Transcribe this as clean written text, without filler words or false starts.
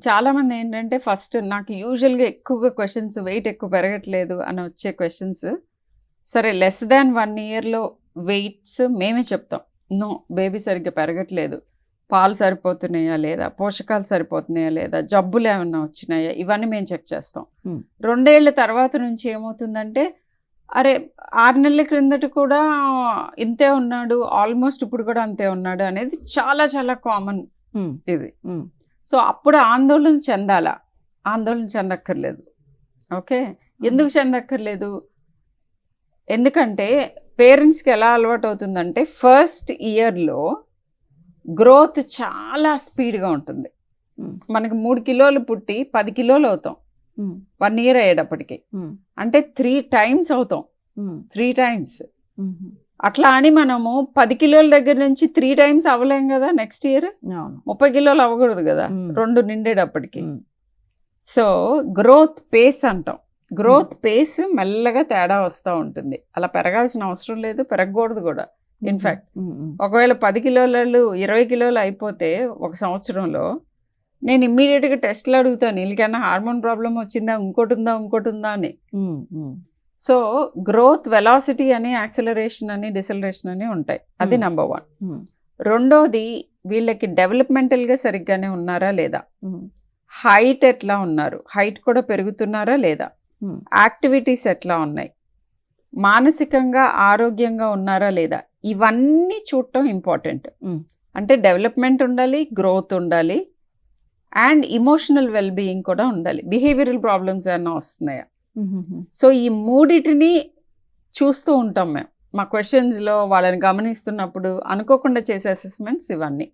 చాలామంది ఏంటంటే ఫస్ట్ నాకు యూజువల్గా ఎక్కువగా క్వశ్చన్స్ వెయిట్ ఎక్కువ పెరగట్లేదు అని వచ్చే క్వశ్చన్స్, సరే లెస్ దాన్ 1 ఇయర్లో వెయిట్స్ మేమే చెప్తాం. నో, బేబీ సరిగ్గా పెరగట్లేదు, పాలు సరిపోతున్నాయా లేదా, పోషకాలు సరిపోతున్నాయా లేదా, జబ్బులు ఏమన్నా వచ్చినాయా, ఇవన్నీ మేము చెక్ చేస్తాం. 2 ఏళ్ల తర్వాత నుంచి ఏమవుతుందంటే, అరే 6 నెలల క్రిందట కూడా ఇంతే ఉన్నాడు, ఆల్మోస్ట్ ఇప్పుడు కూడా అంతే ఉన్నాడు అనేది చాలా చాలా కామన్ ఇది. సో అప్పుడు ఆందోళన చెందాలా? ఆందోళన చెందక్కర్లేదు. ఓకే, ఎందుకు చెందక్కర్లేదు? ఎందుకంటే పేరెంట్స్కి ఎలా అలవాటు అవుతుందంటే ఫస్ట్ ఇయర్లో గ్రోత్ చాలా స్పీడ్గా ఉంటుంది. మనకి 3 కిలోలు పుట్టి 10 కిలోలు అవుతాం 1 ఇయర్ అయ్యేటప్పటికి. అంటే 3 times అవుతాం, 3 times. అట్లా అని మనము 10 కిలోల దగ్గర నుంచి 3 times అవ్వలేం కదా. నెక్స్ట్ ఇయర్ 30 కిలోలు అవ్వకూడదు కదా 2 నిండేటప్పటికి. సో గ్రోత్ పేస్ అంటాం. గ్రోత్ పేస్ మెల్లగా తేడా వస్తూ ఉంటుంది. అలా పెరగాల్సిన అవసరం లేదు, పెరగకూడదు కూడా. ఇన్ఫ్యాక్ట్ ఒకవేళ 10 కిలోలు 20 కిలోలు అయిపోతే 1 సంవత్సరంలో నేను ఇమ్మీడియట్గా టెస్ట్లు అడుగుతాను, వీళ్ళకైనా హార్మోన్ ప్రాబ్లం వచ్చిందా, ఇంకోటి ఉందా అని. సో గ్రోత్ వెలాసిటీ అని, యాక్సిలరేషన్ అని, డిసలరేషన్ అని ఉంటాయి. అది నెంబర్ 1. రెండోది, వీళ్ళకి డెవలప్మెంటల్గా సరిగ్గానే ఉన్నారా లేదా, హైట్ ఎట్లా ఉన్నారు, హైట్ కూడా పెరుగుతున్నారా లేదా, యాక్టివిటీస్ ఎట్లా ఉన్నాయి, మానసికంగా ఆరోగ్యంగా ఉన్నారా లేదా, ఇవన్నీ చూడటం ఇంపార్టెంట్. అంటే డెవలప్మెంట్ ఉండాలి, గ్రోత్ ఉండాలి, అండ్ ఇమోషనల్ వెల్బీయింగ్ కూడా ఉండాలి. బిహేవియరల్ ప్రాబ్లమ్స్ ఏమన్నా వస్తున్నాయా. సో ఈ మూడిటిని చూస్తూ ఉంటాం మేము మా క్వశ్చన్స్లో. వాళ్ళని గమనిస్తున్నప్పుడు అనుకోకుండా చేసే అసెస్మెంట్స్ ఇవన్నీ.